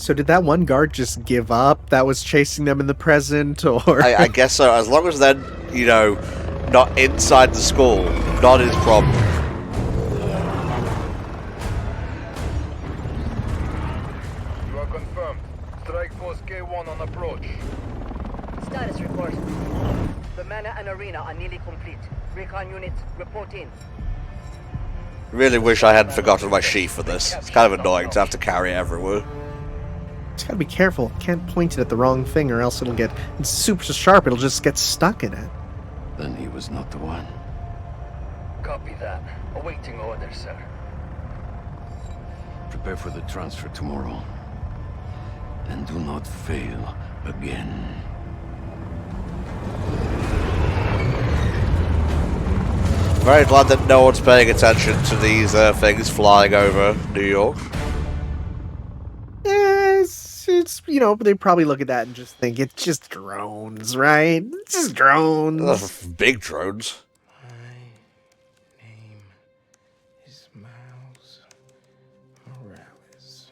So did that one guard just give up that was chasing them in the present, or... I guess so. As long as they're, you know, not inside the school, not his problem. You are confirmed. Strike Force K1 on approach. Status report. The manor and arena are nearly complete. Recon units, report in. Really wish I hadn't forgotten my sheath for this. It's kind of annoying to have to carry it everywhere. Just gotta be careful. Can't point it at the wrong thing or else it'll get... It's super sharp, it'll just get stuck in it. Then he was not the one. Copy that. Awaiting orders, sir. Prepare for the transfer tomorrow. And do not fail again. Very glad that no one's paying attention to these things flying over New York. It's, you know, they probably look at that and just think it's just drones, right? It's just drones. Ugh, big drones. My name is Miles Morales.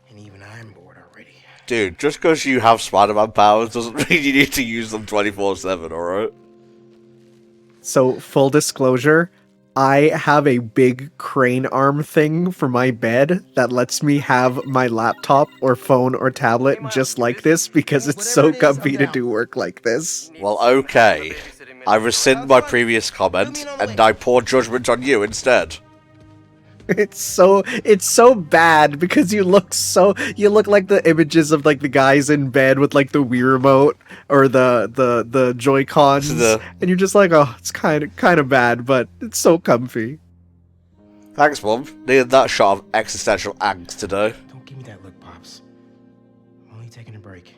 And even I'm bored already. Dude, just because you have Spider-Man powers doesn't mean you need to use them 24/7, alright? So, full disclosure, I have a big crane arm thing for my bed that lets me have my laptop or phone or tablet just like this because it's so comfy to do work like this. Well, okay. I rescind my previous comment, and I pour judgment on you instead. It's so bad because you look like the images of like the guys in bed with like the Wii remote or the Joy-Cons, and you're just like, oh, it's kind of bad, but it's so comfy. Thanks, Mum. Needed that shot of existential angst today. Don't give me that look, Pops. I'm only taking a break.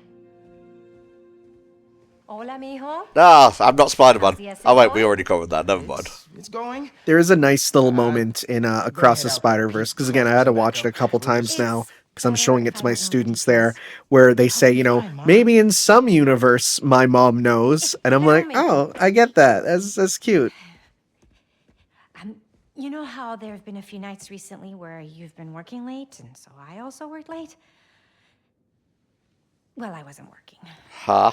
Hola, mijo. Ah, I'm not Spider-Man. Oh wait, we already covered that. Never mind. It's going. There is a nice little moment in Across the Spider-Verse, because again, I had to watch it a couple times now, because I'm showing it to my students there, where they say, you know, maybe in some universe my mom knows, and I'm like, oh, I get that. That's cute. You know how there have been a few nights recently where you've been working late, and so I also worked late? Well, I wasn't working. Huh?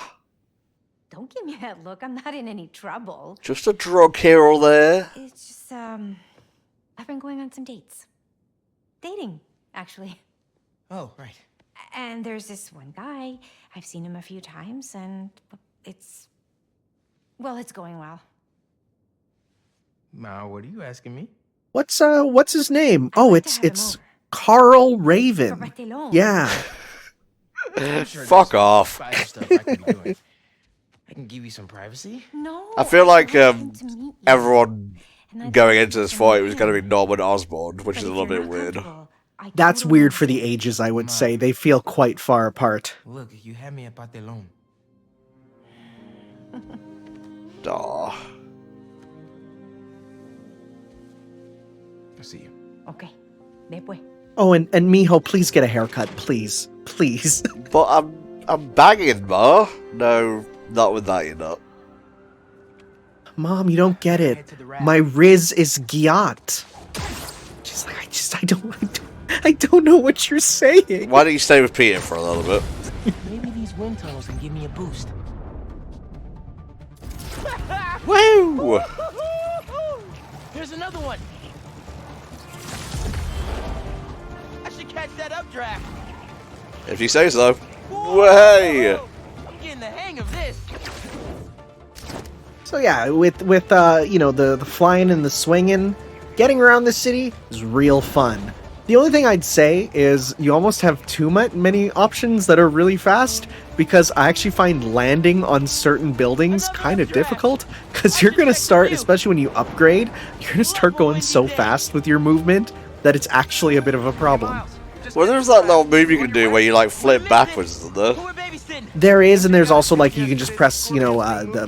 Don't give me that look. I'm not in any trouble. Just a drug hero there. It's just, I've been going on some dates. Dating, actually. Oh, right. And there's this one guy. I've seen him a few times, and it's going well. Ma, what are you asking me? What's his name? Oh, it's Carl Raven. Yeah. Sure Fuck there's off. spider stuff I can be doing. I can give you some privacy. No. I feel like want him to meet you. everyone And I'd going like into this to fight meet was going to be him. Norman Osborn, which But is a if little you're bit not weird. comfortable, I That's totally weird for the understand. ages, I would say. They feel quite far apart. Look, you had me at Patelon. Aw. I'll see you. Okay. Después. Oh, and Mijo, please get a haircut, please. Please. But I'm banging, Ma. No, not with that, you're not. Mom, you don't get it. My Riz is Giat. She's like, I don't know what you're saying. Why don't you stay with Peter for a little bit? Maybe these wind tunnels can give me a boost. Woo! Here's another one. I should catch that updraft. If you say so. Way! I'm getting the hang of this. So yeah, with you know, the flying and the swinging, getting around the city is real fun. The only thing I'd say is you almost have too many options that are really fast, because I actually find landing on certain buildings kind of difficult, because you're going to start, especially when you upgrade, you're going to start going so fast with your movement that it's actually a bit of a problem. Well, there's that little move you can do where you like flip backwards, isn't there? There is, and there's also like you can just press, you know,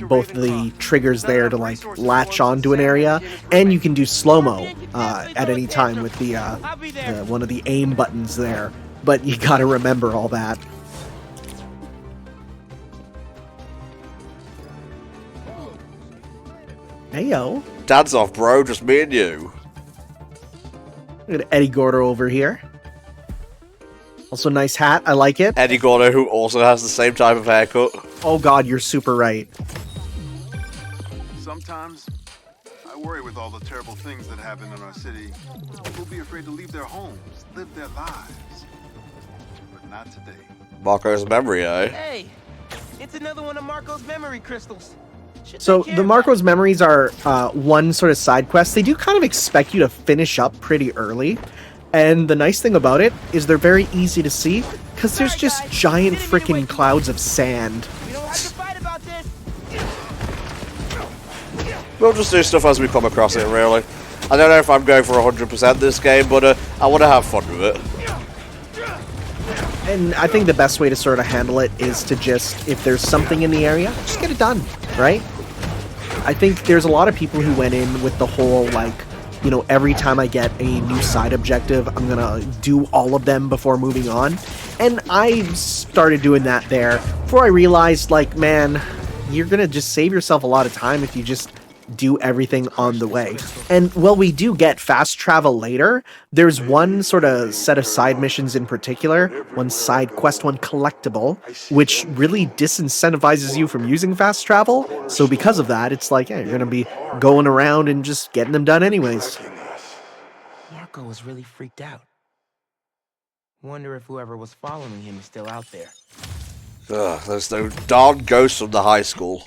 both the triggers there to like latch onto an area, and you can do slow-mo at any time with the one of the aim buttons there. But you gotta remember all that. Heyo. Dad's off, bro. Just me and you. Look at Eddie Gordo over here. Also, nice hat. I like it. Eddie Gordo, who also has the same type of haircut. Oh god, you're super right. Sometimes, I worry with all the terrible things that happen in our city. People be afraid to leave their homes, live their lives. But not today. Marco's memory, eh? Hey, it's another one of Marco's memory crystals. So the Marco's memories are one sort of side quest. They do kind of expect you to finish up pretty early. And the nice thing about it is they're very easy to see because there's just giant freaking clouds of sand. We don't have to fight about this. We'll just do stuff as we come across it, really. I don't know if I'm going for 100% this game, but I want to have fun with it. And I think the best way to sort of handle it is to just, if there's something in the area, just get it done, right? I think there's a lot of people who went in with the whole, like, you know, every time I get a new side objective, I'm gonna do all of them before moving on. And I started doing that there before I realized, like, man, you're gonna just save yourself a lot of time if you just do everything on the way. And while we do get fast travel later, there's one sort of set of side missions in particular, one side quest, one collectible, which really disincentivizes you from using fast travel. So because of that, it's like, yeah, you're gonna be going around and just getting them done anyways. Marco was really freaked out. Wonder if whoever was following him is still out there. Ugh, there's no darn ghosts from the high school.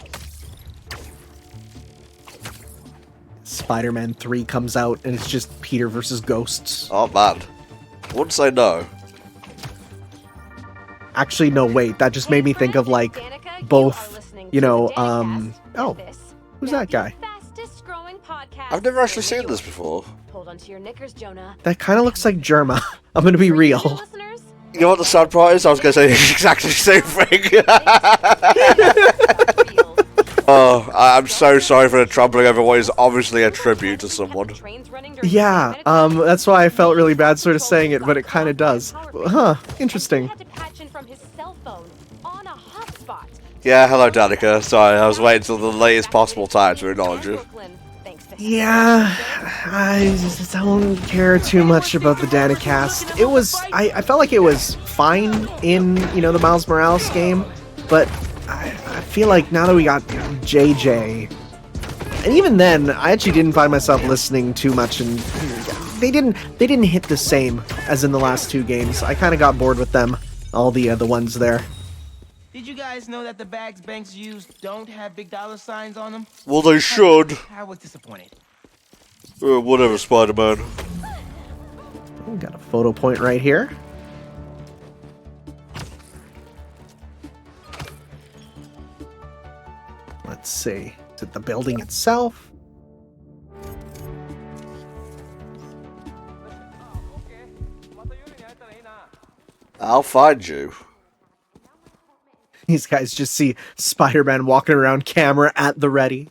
Spider-Man 3 comes out and it's just Peter versus ghosts. Oh man, I wouldn't say no. Actually, no, wait, that just made me think of, like, both, you know, oh, who's that guy? I've never actually seen this before. That kind of looks like Germa. I'm gonna be real. You know what the sad part is? I was going to say exactly the same thing. Oh, I'm so sorry for the trampling over what is obviously a tribute to someone. Yeah, that's why I felt really bad sort of saying it, but it kind of does. Huh, interesting. Yeah, hello Danica. Sorry, I was waiting till the latest possible time to acknowledge you. Yeah, I don't care too much about the Danicast. It was, I felt like it was fine in, you know, the Miles Morales game, but I feel like now that we got JJ, and even then, I actually didn't find myself listening too much, and they didn't hit the same as in the last two games. I kind of got bored with them, all the ones there. Did you guys know that the bags banks use don't have big dollar signs on them? Well, they should. I was disappointed. Whatever, Spider-Man. We got a photo point right here. Let's see. Is it the building itself? I'll find you. These guys just see Spider-Man walking around, camera at the ready.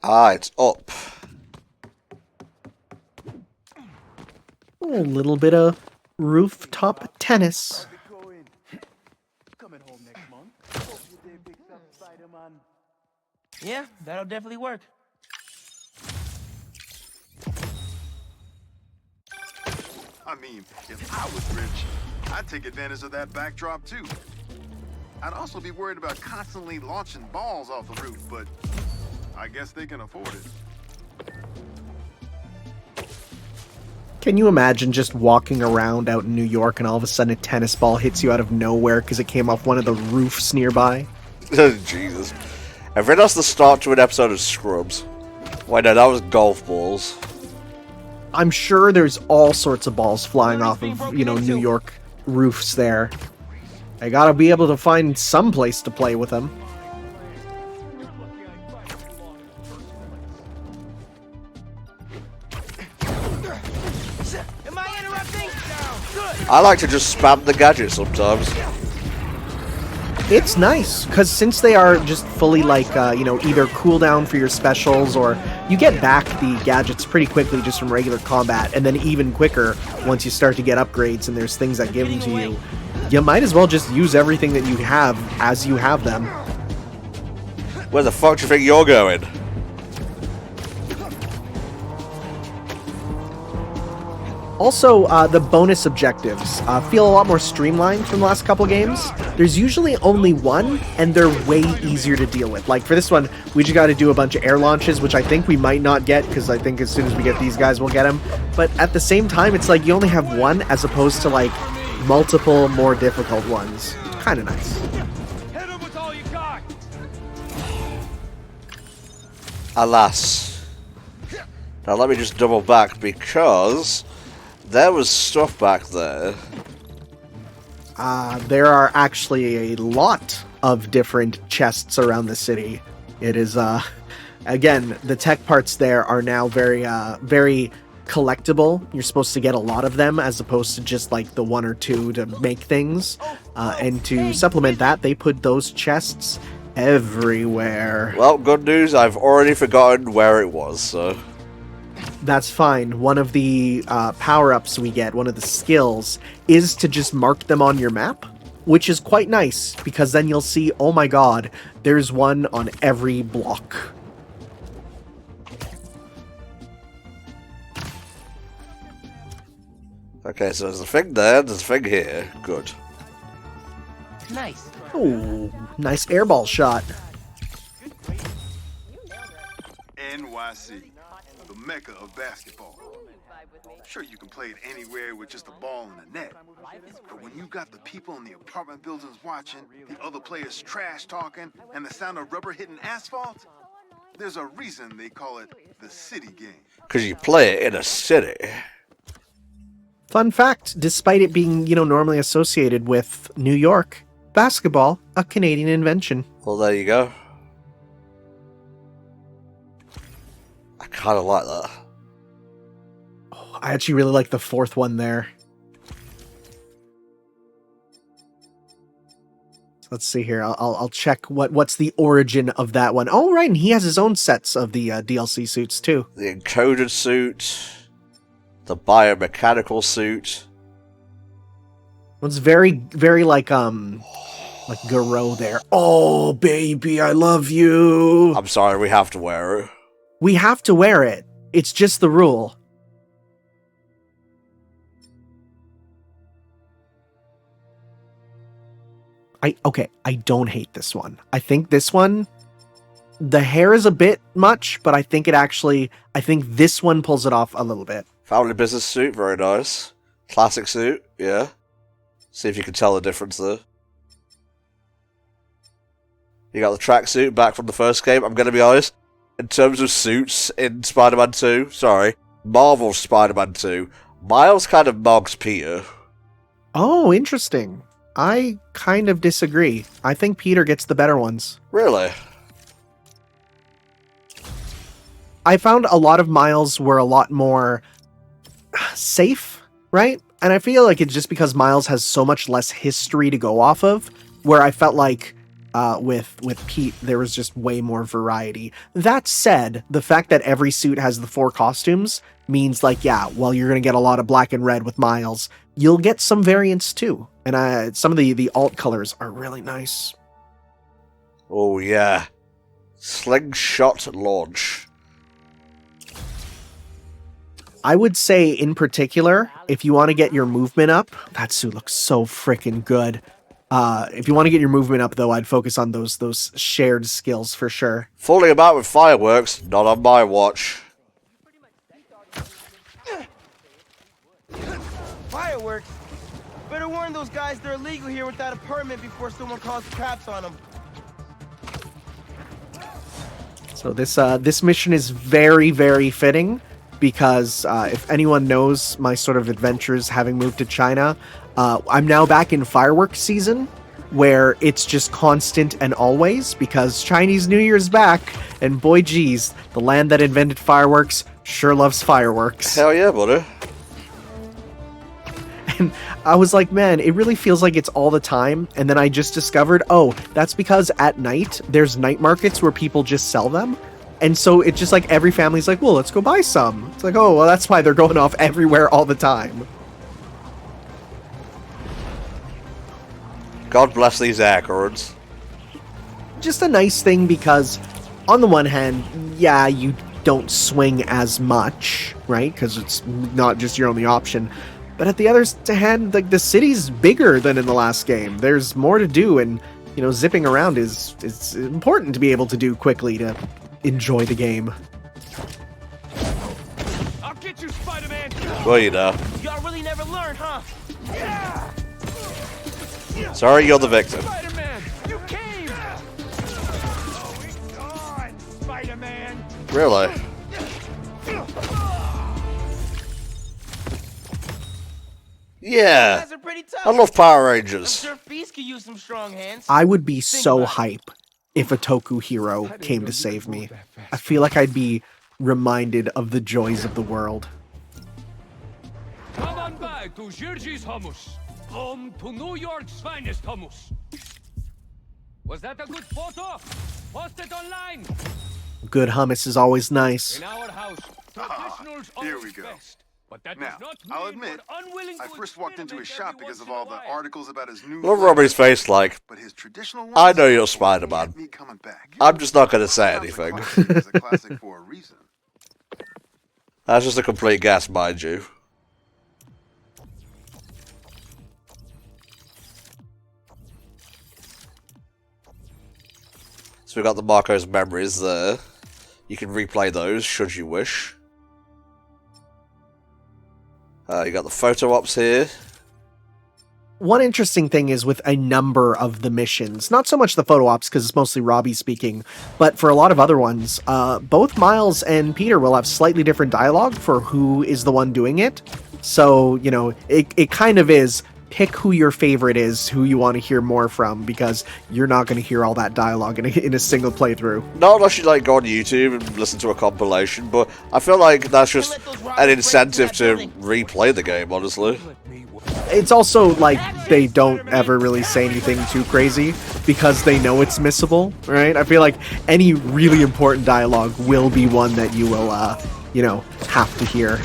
Ah, it's up. A little bit of rooftop tennis. Yeah, that'll definitely work. I mean, if I was rich, I'd take advantage of that backdrop too. I'd also be worried about constantly launching balls off the roof, but I guess they can afford it. Can you imagine just walking around out in New York and all of a sudden a tennis ball hits you out of nowhere because it came off one of the roofs nearby? Jesus. I read that's the start to an episode of Scrubs. Wait, no, that was golf balls. I'm sure there's all sorts of balls flying off of, you know, New York roofs there. I gotta be able to find some place to play with them. Am I interrupting? Good. I like to just spam the gadget sometimes. It's nice, because since they are just fully, like, you know, either cooldown for your specials, or you get back the gadgets pretty quickly just from regular combat, and then even quicker once you start to get upgrades and there's things that give them to you. You might as well just use everything that you have as you have them. Where the fuck do you think you're going? Also, the bonus objectives feel a lot more streamlined from the last couple games. There's usually only one, and they're way easier to deal with. Like, for this one, we just got to do a bunch of air launches, which I think we might not get, because I think as soon as we get these guys, we'll get them. But at the same time, it's like you only have one, as opposed to, like, multiple, more difficult ones. Kind of nice. Hit him with all you got! Alas. Now let me just double back, because there was stuff back there. There are actually a lot of different chests around the city. It is, again, the tech parts there are now very, very collectible. You're supposed to get a lot of them as opposed to just like the one or two to make things. And to supplement that, they put those chests everywhere. Well, good news, I've already forgotten where it was, so... That's fine. One of the power-ups we get, one of the skills, is to just mark them on your map, which is quite nice, because then you'll see, oh my god, there's one on every block. Okay, so there's a thing there, there's a thing here. Good. Nice. Ooh, nice airball shot. NYC, the mecca of basketball. Sure, you can play it anywhere with just a ball and a net. But when you got the people in the apartment buildings watching, the other players trash talking, and the sound of rubber hitting asphalt, there's a reason they call it the city game. Because you play it in a city. Fun fact, despite it being, normally associated with New York, basketball, a Canadian invention. Well, there you go. I kind of like that. Oh, I actually really like the fourth one there. So let's see here. I'll check what's the origin of that one. Oh, right, and he has his own sets of the DLC suits too. The encoded suit, the biomechanical suit. It's very, very like Garou there. Oh, baby, I love you. I'm sorry, we have to wear it. We have to wear it. It's just the rule. I don't hate this one. I think this one, the hair is a bit much, but I think this one pulls it off a little bit. Family business suit, very nice. Classic suit, yeah. See if you can tell the difference there. You got the tracksuit back from the first game. I'm going to be honest. In terms of suits in Spider-Man 2, Marvel's Spider-Man 2, Miles kind of mogs Peter. Oh, interesting. I kind of disagree. I think Peter gets the better ones. Really? I found a lot of Miles were a lot more safe, right? And I feel like it's just because Miles has so much less history to go off of, where I felt like with Pete, there was just way more variety. That said, the fact that every suit has the 4 costumes means like, yeah, well, you're going to get a lot of black and red with Miles. You'll get some variants too. And some of the alt colors are really nice. Oh, yeah. Slingshot launch. I would say, in particular, if you want to get your movement up, that suit looks so freaking good. If you want to get your movement up, though, I'd focus on those shared skills for sure. Fooling about with fireworks, not on my watch. Fireworks? Better warn those guys they're illegal here with that apartment before someone calls the cops on them. So this mission is very, very fitting, because if anyone knows my sort of adventures having moved to China, I'm now back in fireworks season, where it's just constant and always, because Chinese New Year's back, and boy geez, the land that invented fireworks sure loves fireworks. Hell yeah, buddy. And I was like, man, it really feels like it's all the time. And then I just discovered, oh, that's because at night, there's night markets where people just sell them. And so it's just like every family's like, well, let's go buy some. It's like, oh, well, that's why they're going off everywhere all the time. God bless these acorns. Just a nice thing because, on the one hand, yeah, you don't swing as much, right? Because it's not just your only option. But at the other hand, like, the city's bigger than in the last game. There's more to do, and zipping around is important to be able to do quickly to enjoy the game. I'll get you, Spider-Man. Well, Y'all really never learn, huh? Sorry, you're the victim. Spider-Man, you came. Oh, he's gone, Spider-Man. Really? Yeah. Guys are pretty tough. I love Power I'm Rangers. sure Feast could use some strong hands. I would be so about it. hype if a Toku hero came to save me. I feel like I'd be reminded of the joys of the world. Come on by to Giorgi's Hummus. Home to New York's finest hummus. Was that a good photo? Post it online. Good hummus is always nice. In our house, traditional's here always we go. best. But that Now, does not I'll mean admit, we're unwilling I to first walked into his experiment shop every because of once all in a the while. articles about his new. Look at Robbie's face like, But his traditional ones I know you're Spider-Man. kept me coming back. I'm just not going to say Sometimes a anything. classic is a classic for a reason. That's just a complete guess, mind you. So we got the Marco's memories there. You can replay those should you wish. You got the photo ops here. One interesting thing is with a number of the missions, not so much the photo ops because it's mostly Robbie speaking, but for a lot of other ones, both Miles and Peter will have slightly different dialogue for who is the one doing it. So, it kind of is pick who your favorite is, who you want to hear more from, because you're not going to hear all that dialogue in a single playthrough. Not unless you go on YouTube and listen to a compilation, but I feel like that's just an incentive to replay the game, honestly. It's also like they don't ever really say anything too crazy because they know it's missable, right? I feel like any really important dialogue will be one that you will, have to hear.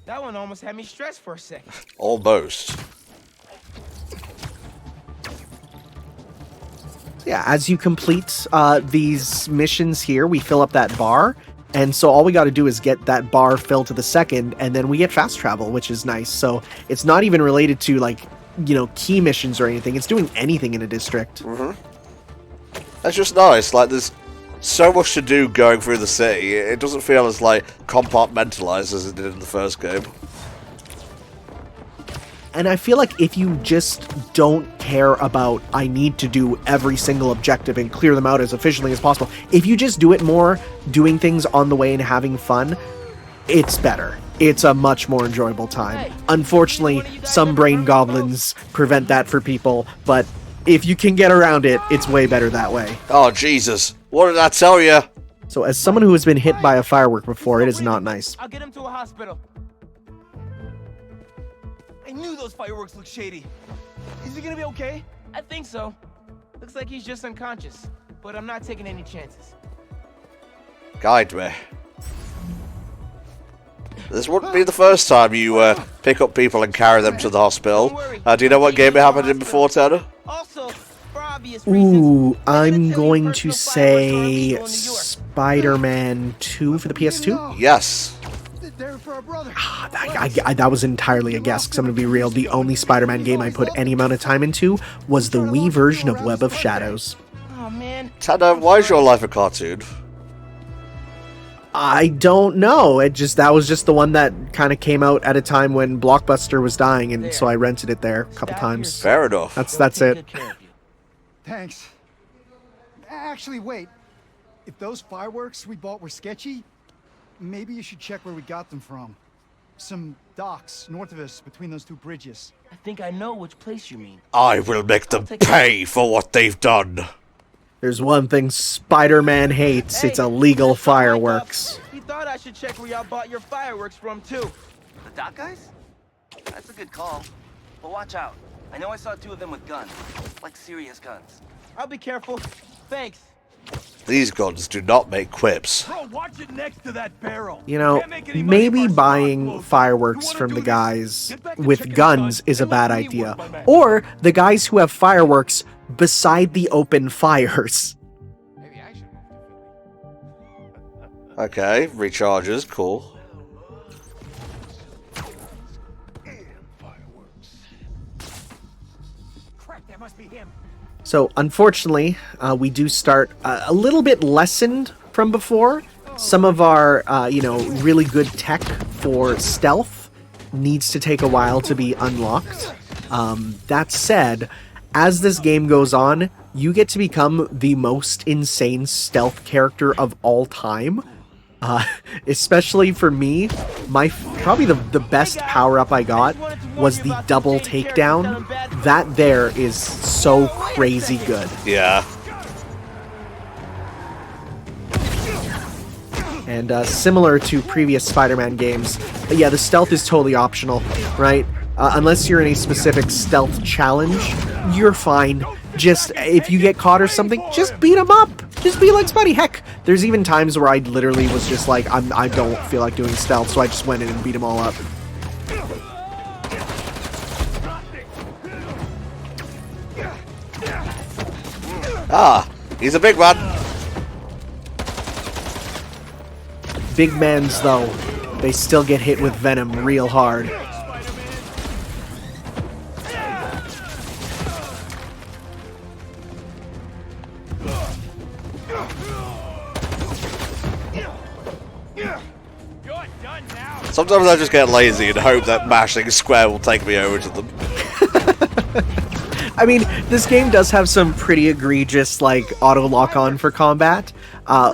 That one almost had me stressed for a second. Almost. Yeah, as you complete these missions here, we fill up that bar. And so all we got to do is get that bar filled to the second, and then we get fast travel, which is nice. So it's not even related to, key missions or anything. It's doing anything in a district. Mm-hmm. That's just nice. There's so much to do going through the city. It doesn't feel as, compartmentalized as it did in the first game. And I feel like if you just don't care about, I need to do every single objective and clear them out as efficiently as possible, if you just do it more, doing things on the way and having fun, it's better. It's a much more enjoyable time. Unfortunately, some brain goblins prevent that for people, but if you can get around it, it's way better that way. Oh, Jesus. What did I tell you? So as someone who has been hit by a firework before, it is not nice. I'll get him to a hospital. I knew those fireworks looked shady. Is he gonna be okay? I think so. Looks like he's just unconscious, but I'm not taking any chances. Guide me. This wouldn't be the first time you pick up people and carry them to the hospital. Do you know what game it happened in before, Tanner? Also, for obvious reasons, Ooh, I'm Illegal going to personal fireworks aren't say legal in New York. Spider-Man 2 for the PS2. Yes. That was entirely a guess, because I'm going to be real. The only Spider-Man game I put any amount of time into was the Wii version of Web of Shadows. Oh man. Tanner, why is your life a cartoon? I don't know. That was just the one that kind of came out at a time when Blockbuster was dying, and so I rented it there a couple times. Fair enough. That's it. Thanks. Actually, wait. If those fireworks we bought were sketchy, maybe you should check where we got them from. Some docks north of us between those two bridges. I think I know which place you mean. I will make them pay for what they've done. There's one thing Spider-Man hates. It's illegal fireworks. He thought I should check where y'all bought your fireworks from, too. The dock guys? That's a good call. But watch out. I know I saw two of them with guns. Like serious guns. I'll be careful. Thanks. These guns do not make quips. Bro, watch it next to that barrel. Maybe buying fireworks from the guys with guns is a bad idea. Or the guys who have fireworks beside the open fires. Maybe I should move to Okay, recharges, cool. Crap, that must be him. So unfortunately, we do start a little bit lessened from before. Some of our, really good tech for stealth needs to take a while to be unlocked. That said, as this game goes on, you get to become the most insane stealth character of all time. Especially for me, probably the best power-up I got was the double takedown. That there is so crazy good. Yeah. And similar to previous Spider-Man games, yeah, the stealth is totally optional, right? Unless you're in a specific stealth challenge, you're fine. Just, if you get caught or something, just beat them up! Just be like Spidey. Heck, there's even times where I literally was just like, I don't feel like doing stealth, so I just went in and beat them all up. Ah, he's a big one. Big mans, though, they still get hit with venom real hard. Sometimes I just get lazy and hope that mashing square will take me over to them. I mean, this game does have some pretty egregious, like, auto lock-on for combat,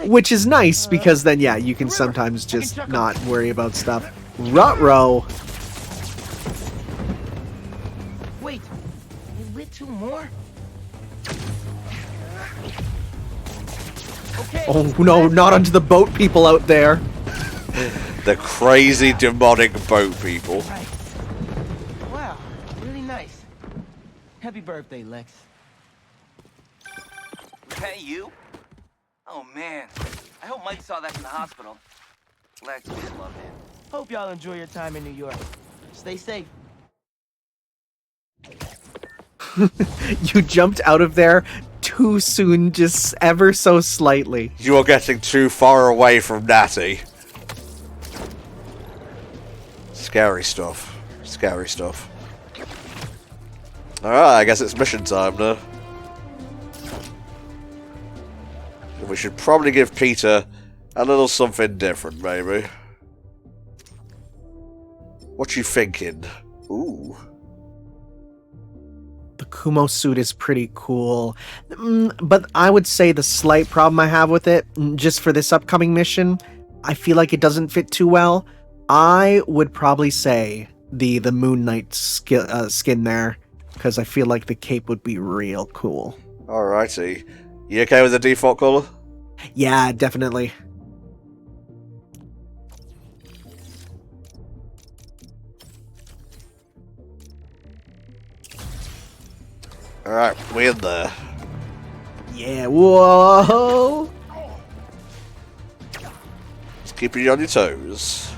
which is nice because then, yeah, you can sometimes just not worry about stuff. Ruh-roh! Wait, you lit two more? Okay. Oh no, not onto the boat people out there! The crazy demonic boat people. Right. Wow, really nice. Happy birthday, Lex. Hey, you? Oh, man. I hope Mike saw that in the hospital. Lex would love it. Hope y'all enjoy your time in New York. Stay safe. You jumped out of there too soon, just ever so slightly. You are getting too far away from Natty. Scary stuff. Scary stuff. Alright, I guess it's mission time now. We should probably give Peter a little something different, maybe. What you thinking? Ooh. The Kumo suit is pretty cool, but I would say the slight problem I have with it, just for this upcoming mission, I feel like it doesn't fit too well. I would probably say the Moon Knight skin there, because I feel like the cape would be real cool. Alrighty. You okay with the default color? Yeah, definitely. Alright, we're in there. Yeah, whoa! Let's keep you on your toes.